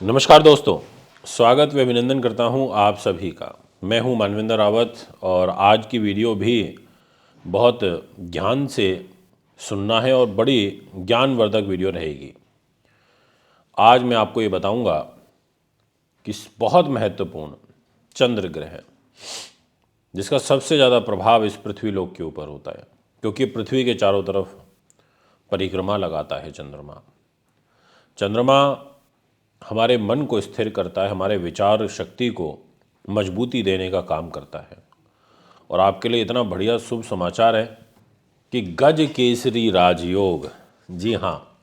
नमस्कार दोस्तों, स्वागत व अभिनंदन करता हूं आप सभी का। मैं हूं मानवेंद्र रावत और आज की वीडियो भी बहुत ध्यान से सुनना है और बड़ी ज्ञानवर्धक वीडियो रहेगी। आज मैं आपको ये बताऊंगा कि बहुत महत्वपूर्ण चंद्र ग्रह जिसका सबसे ज़्यादा प्रभाव इस पृथ्वी लोक के ऊपर होता है, क्योंकि पृथ्वी के चारों तरफ परिक्रमा लगाता है चंद्रमा। चंद्रमा हमारे मन को स्थिर करता है, हमारे विचार शक्ति को मजबूती देने का काम करता है। और आपके लिए इतना बढ़िया शुभ समाचार है कि गज केसरी राजयोग, जी हाँ,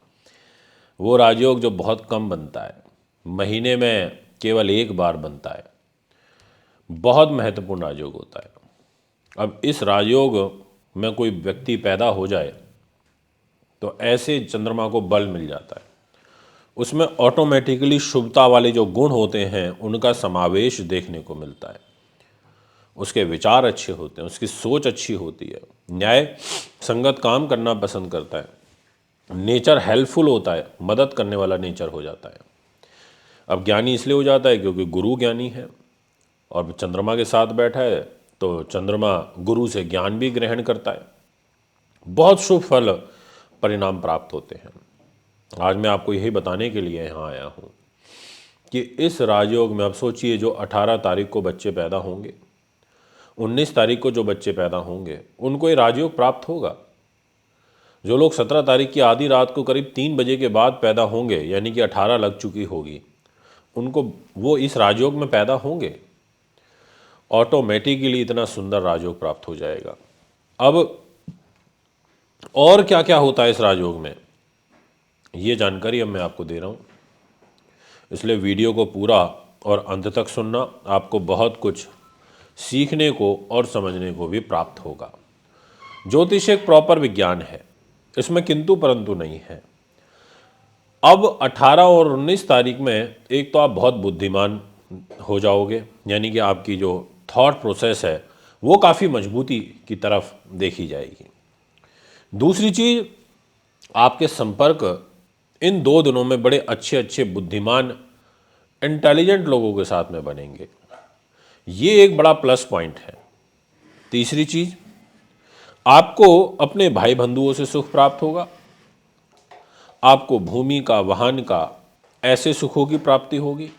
वो राजयोग जो बहुत कम बनता है, महीने में केवल एक बार बनता है, बहुत महत्वपूर्ण राजयोग होता है। अब इस राजयोग में कोई व्यक्ति पैदा हो जाए तो ऐसे चंद्रमा को बल मिल जाता है। उसमें ऑटोमेटिकली शुभता वाले जो गुण होते हैं उनका समावेश देखने को मिलता है। उसके विचार अच्छे होते हैं, उसकी सोच अच्छी होती है, न्याय संगत काम करना पसंद करता है, नेचर हेल्पफुल होता है, मदद करने वाला नेचर हो जाता है। अब ज्ञानी इसलिए हो जाता है क्योंकि गुरु ज्ञानी है और चंद्रमा के साथ बैठा है, तो चंद्रमा गुरु से ज्ञान भी ग्रहण करता है। बहुत शुभ फल परिणाम प्राप्त होते हैं। आज मैं आपको यही बताने के लिए यहाँ आया हूँ कि इस राजयोग में, अब सोचिए, जो 18 तारीख को बच्चे पैदा होंगे, 19 तारीख को जो बच्चे पैदा होंगे, उनको ये राजयोग प्राप्त होगा। जो लोग 17 तारीख की आधी रात को करीब 3 बजे के बाद पैदा होंगे, यानी कि 18 लग चुकी होगी, उनको वो इस राजयोग में पैदा होंगे। ऑटोमेटिकली इतना सुंदर राजयोग प्राप्त हो जाएगा। अब और क्या क्या होता है इस राजयोग में, ये जानकारी अब मैं आपको दे रहा हूँ, इसलिए वीडियो को पूरा और अंत तक सुनना। आपको बहुत कुछ सीखने को और समझने को भी प्राप्त होगा। ज्योतिष एक प्रॉपर विज्ञान है, इसमें किंतु परंतु नहीं है। अब 18 और 19 तारीख में एक तो आप बहुत बुद्धिमान हो जाओगे, यानी कि आपकी जो थॉट प्रोसेस है वो काफ़ी मजबूती की तरफ देखी जाएगी। दूसरी चीज़, आपके संपर्क इन 2 दिनों में बड़े अच्छे अच्छे बुद्धिमान इंटेलिजेंट लोगों के साथ में बनेंगे, ये एक बड़ा प्लस पॉइंट है। तीसरी चीज, आपको अपने भाई बंधुओं से सुख प्राप्त होगा, आपको भूमि का, वाहन का, ऐसे सुखों की प्राप्ति होगी।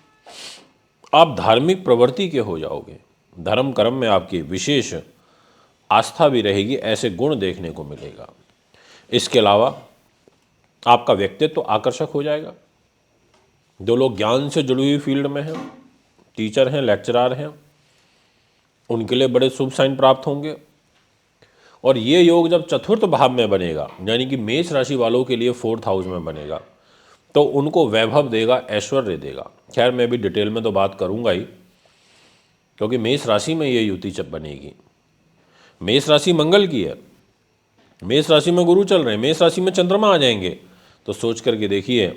आप धार्मिक प्रवृत्ति के हो जाओगे, धर्म कर्म में आपकी विशेष आस्था भी रहेगी, ऐसे गुण देखने को मिलेगा। इसके अलावा आपका व्यक्तित्व तो आकर्षक हो जाएगा। जो लोग ज्ञान से जुड़ी हुई फील्ड में हैं, टीचर हैं, लेक्चरर हैं, उनके लिए बड़े शुभ साइन प्राप्त होंगे। और ये योग जब चतुर्थ भाव में बनेगा, यानी कि मेष राशि वालों के लिए 4th हाउस में बनेगा, तो उनको वैभव देगा, ऐश्वर्य देगा। खैर, मैं भी डिटेल में तो बात करूंगा ही, क्योंकि मेष राशि में ये युति जब बनेगी, मेष राशि मंगल की है, मेष राशि में गुरु चल रहे हैं, मेष राशि में चंद्रमा आ जाएंगे, तो सोच करके देखिए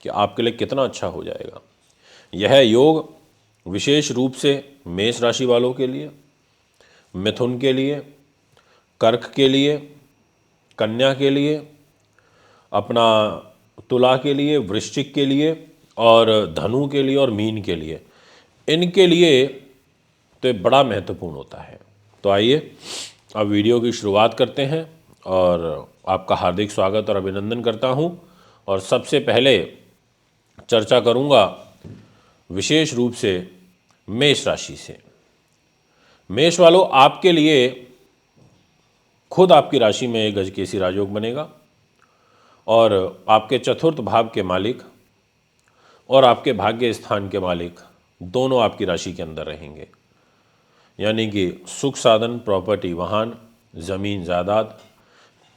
कि आपके लिए कितना अच्छा हो जाएगा। यह योग विशेष रूप से मेष राशि वालों के लिए, मिथुन के लिए, कर्क के लिए, कन्या के लिए, अपना तुला के लिए, वृश्चिक के लिए और धनु के लिए और मीन के लिए, इनके लिए तो बड़ा महत्वपूर्ण होता है। तो आइए अब वीडियो की शुरुआत करते हैं और आपका हार्दिक स्वागत और अभिनंदन करता हूं। और सबसे पहले चर्चा करूंगा विशेष रूप से मेष राशि से। मेष वालों, आपके लिए खुद आपकी राशि में एक गजकेसी राजयोग बनेगा और आपके चतुर्थ भाव के मालिक और आपके भाग्य स्थान के मालिक दोनों आपकी राशि के अंदर रहेंगे, यानी कि सुख साधन, प्रॉपर्टी, वाहन, ज़मीन, जायदाद।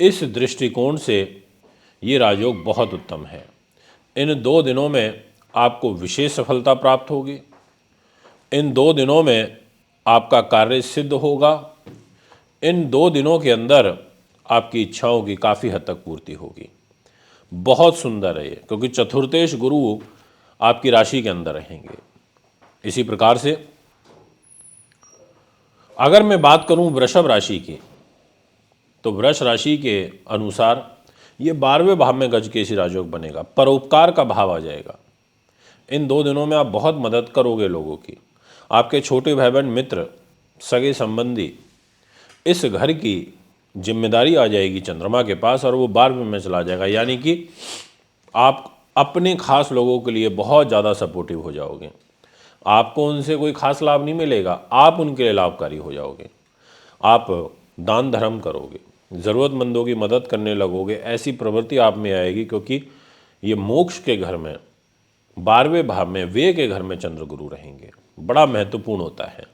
इस दृष्टिकोण से ये राजयोग बहुत उत्तम है। इन 2 दिनों में आपको विशेष सफलता प्राप्त होगी। इन 2 दिनों में आपका कार्य सिद्ध होगा। इन 2 दिनों के अंदर आपकी इच्छाओं की काफ़ी हद तक पूर्ति होगी। बहुत सुंदर है ये, क्योंकि चतुर्थेश गुरु आपकी राशि के अंदर रहेंगे। इसी प्रकार से अगर मैं बात करूं वृषभ राशि की, तो वृष राशि के अनुसार ये 12वें भाव में गजकेसी राजयोग बनेगा, परोपकार का भाव आ जाएगा। इन 2 दिनों में आप बहुत मदद करोगे लोगों की। आपके छोटे भाई बहन, मित्र, सगे संबंधी, इस घर की जिम्मेदारी आ जाएगी चंद्रमा के पास और वो 12वें में चला जाएगा, यानी कि आप अपने खास लोगों के लिए बहुत ज़्यादा सपोर्टिव हो जाओगे। आपको उनसे कोई खास लाभ नहीं मिलेगा, आप उनके लिए लाभकारी हो जाओगे। आप दान धर्म करोगे, ज़रूरतमंदों की मदद करने लगोगे, ऐसी प्रवृत्ति आप में आएगी, क्योंकि ये मोक्ष के घर में 12वें भाव में, व्यय के घर में चंद्र गुरु रहेंगे, बड़ा महत्वपूर्ण होता है।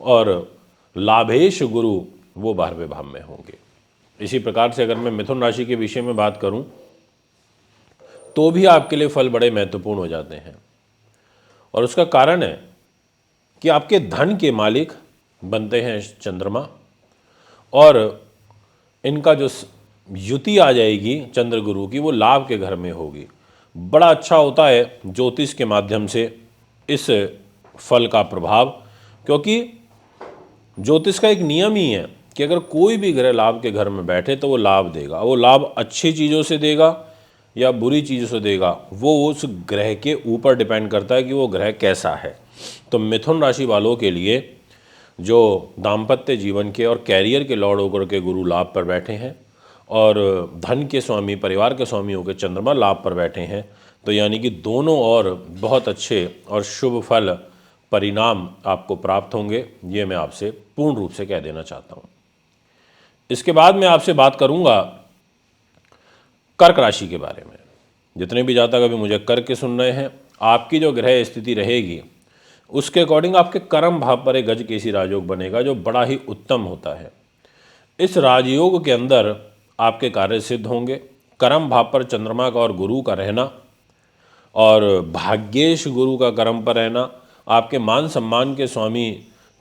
और लाभेश गुरु वो 12वें भाव में होंगे। इसी प्रकार से अगर मैं मिथुन राशि के विषय में बात करूं तो भी आपके लिए फल बड़े महत्वपूर्ण हो जाते हैं, और उसका कारण है कि आपके धन के मालिक बनते हैं चंद्रमा, और इनका जो युति आ जाएगी चंद्र गुरु की, वो लाभ के घर में होगी। बड़ा अच्छा होता है ज्योतिष के माध्यम से इस फल का प्रभाव, क्योंकि ज्योतिष का एक नियम ही है कि अगर कोई भी ग्रह लाभ के घर में बैठे तो वो लाभ देगा। वो लाभ अच्छी चीज़ों से देगा या बुरी चीज़ों से देगा, वो उस ग्रह के ऊपर डिपेंड करता है कि वो ग्रह कैसा है। तो मिथुन राशि वालों के लिए जो दाम्पत्य जीवन के और कैरियर के लॉर्ड होकर के गुरु लाभ पर बैठे हैं, और धन के स्वामी, परिवार के स्वामी होकर चंद्रमा लाभ पर बैठे हैं, तो यानी कि दोनों और बहुत अच्छे और शुभ फल, परिणाम आपको प्राप्त होंगे। ये मैं आपसे पूर्ण रूप से कह देना चाहता हूँ। इसके बाद मैं आपसे बात करूँगा कर्क राशि के बारे में। जितने भी जातक अभी मुझे कर्क के सुन रहे हैं, आपकी जो ग्रह स्थिति रहेगी उसके अकॉर्डिंग आपके कर्म भाव पर एक गजकेसी राजयोग बनेगा, जो बड़ा ही उत्तम होता है। इस राजयोग के अंदर आपके कार्य सिद्ध होंगे। कर्म भाव पर चंद्रमा का और गुरु का रहना, और भाग्येश गुरु का कर्म पर रहना, आपके मान सम्मान के स्वामी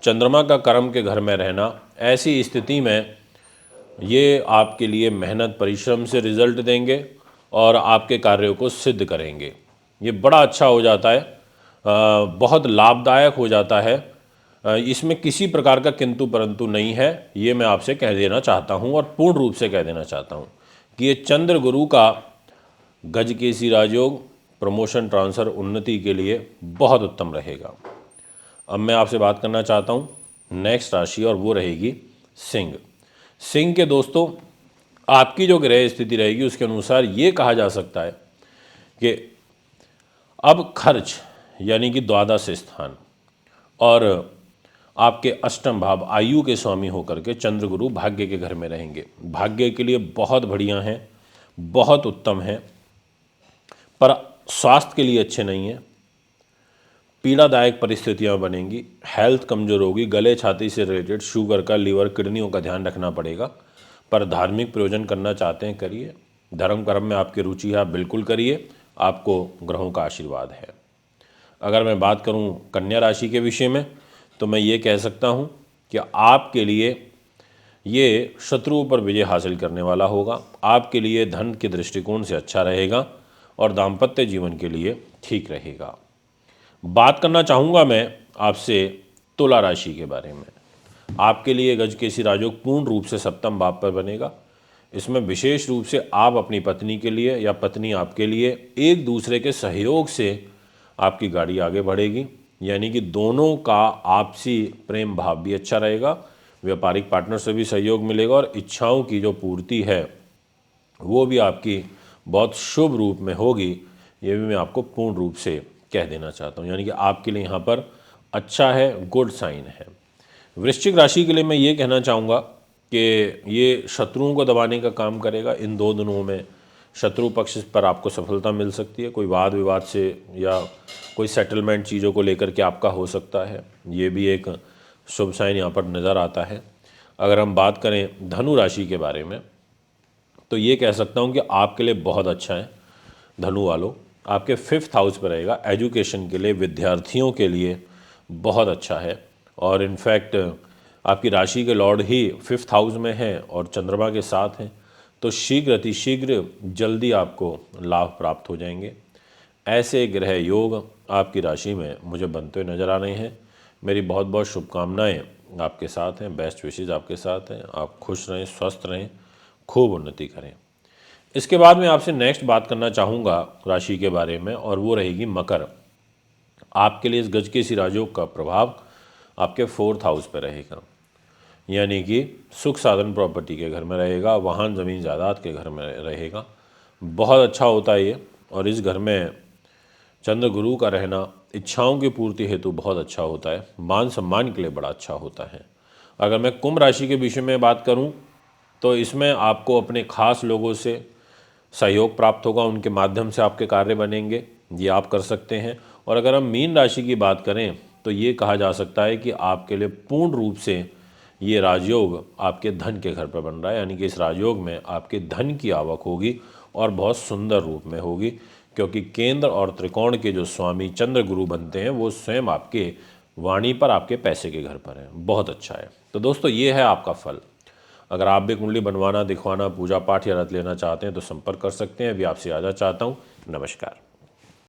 चंद्रमा का कर्म के घर में रहना, ऐसी स्थिति में ये आपके लिए मेहनत परिश्रम से रिजल्ट देंगे और आपके कार्यों को सिद्ध करेंगे। ये बड़ा अच्छा हो जाता है, बहुत लाभदायक हो जाता है। इसमें किसी प्रकार का किंतु परंतु नहीं है, ये मैं आपसे कह देना चाहता हूँ और पूर्ण रूप से कह देना चाहता हूँ कि ये चंद्र गुरु का गजकेसी राजयोग प्रमोशन, ट्रांसफ़र, उन्नति के लिए बहुत उत्तम रहेगा। अब मैं आपसे बात करना चाहता हूँ नेक्स्ट राशि, और वो रहेगी सिंह। सिंह के दोस्तों, आपकी जो ग्रह स्थिति रहेगी उसके अनुसार ये कहा जा सकता है कि अब खर्च यानी कि द्वादश स्थान और आपके अष्टम भाव आयु के स्वामी होकर के चंद्र गुरु भाग्य के घर में रहेंगे। भाग्य के लिए बहुत बढ़िया हैं, बहुत उत्तम हैं, पर स्वास्थ्य के लिए अच्छे नहीं हैं। पीड़ादायक परिस्थितियां बनेंगी, हेल्थ कमज़ोर होगी, गले छाती से रिलेटेड शुगर का, लीवर, किडनियों का ध्यान रखना पड़ेगा। पर धार्मिक प्रयोजन करना चाहते हैं करिए, धर्म कर्म में आपकी रुचि है आप बिल्कुल करिए, आपको ग्रहों का आशीर्वाद है। अगर मैं बात करूं कन्या राशि के विषय में तो मैं ये कह सकता हूं कि आपके लिए ये शत्रुओं पर विजय हासिल करने वाला होगा। आपके लिए धन के दृष्टिकोण से अच्छा रहेगा और दाम्पत्य जीवन के लिए ठीक रहेगा। बात करना चाहूँगा मैं आपसे तुला राशि के बारे में। आपके लिए गजकेसी राजयोग पूर्ण रूप से सप्तम भाव पर बनेगा। इसमें विशेष रूप से आप अपनी पत्नी के लिए या पत्नी आपके लिए एक दूसरे के सहयोग से आपकी गाड़ी आगे बढ़ेगी, यानी कि दोनों का आपसी प्रेम भाव भी अच्छा रहेगा, व्यापारिक पार्टनर से भी सहयोग मिलेगा, और इच्छाओं की जो पूर्ति है वो भी आपकी बहुत शुभ रूप में होगी। ये भी मैं आपको पूर्ण रूप से कह देना चाहता हूँ, यानी कि आपके लिए यहाँ पर अच्छा है, गुड साइन है। वृश्चिक राशि के लिए मैं ये कहना चाहूँगा कि ये शत्रुओं को दबाने का काम करेगा। इन 2 दिनों में शत्रु पक्ष पर आपको सफलता मिल सकती है। कोई वाद विवाद से या कोई सेटलमेंट चीज़ों को लेकर के आपका हो सकता है, ये भी एक शुभ साइन यहाँ पर नज़र आता है। अगर हम बात करें धनु राशि के बारे में तो ये कह सकता हूँ कि आपके लिए बहुत अच्छा है। धनु वालों, आपके 5th हाउस पर रहेगा, एजुकेशन के लिए, विद्यार्थियों के लिए बहुत अच्छा है। और इनफैक्ट आपकी राशि के लॉर्ड ही 5th हाउस में हैं और चंद्रमा के साथ हैं, तो शीघ्र अतिशीघ्र जल्दी आपको लाभ प्राप्त हो जाएंगे। ऐसे ग्रह योग आपकी राशि में मुझे बनते हुए नज़र आ रहे हैं। मेरी बहुत बहुत शुभकामनाएं आपके साथ हैं, बेस्ट विशेज़ आपके साथ हैं। आप खुश रहें, स्वस्थ रहें, खूब उन्नति करें। इसके बाद मैं आपसे नेक्स्ट बात करना चाहूँगा राशि के बारे में, और वो रहेगी मकर। आपके लिए इस गजकेसरी राजयोग का प्रभाव आपके 4th हाउस पे रहेगा, यानी कि सुख साधन प्रॉपर्टी के घर में रहेगा, वाहन ज़मीन जायदाद के घर में रहेगा। बहुत अच्छा होता है ये। और इस घर में चंद्र गुरु का रहना इच्छाओं की पूर्ति हेतु बहुत अच्छा होता है, मान सम्मान के लिए बड़ा अच्छा होता है। अगर मैं कुंभ राशि के विषय में बात करूं तो इसमें आपको अपने खास लोगों से सहयोग प्राप्त होगा, उनके माध्यम से आपके कार्य बनेंगे, ये आप कर सकते हैं। और अगर हम मीन राशि की बात करें तो ये कहा जा सकता है कि आपके लिए पूर्ण रूप से ये राजयोग आपके धन के घर पर बन रहा है, यानी कि इस राजयोग में आपके धन की आवक होगी और बहुत सुंदर रूप में होगी, क्योंकि केंद्र और त्रिकोण के जो स्वामी चंद्र गुरु बनते हैं वो स्वयं आपके वाणी पर, आपके पैसे के घर पर हैं। बहुत अच्छा है। तो दोस्तों ये है आपका फल। अगर आप भी कुंडली बनवाना, दिखवाना, पूजा पाठ या रत लेना चाहते हैं तो संपर्क कर सकते हैं। अभी आपसे आजा चाहता हूँ। नमस्कार।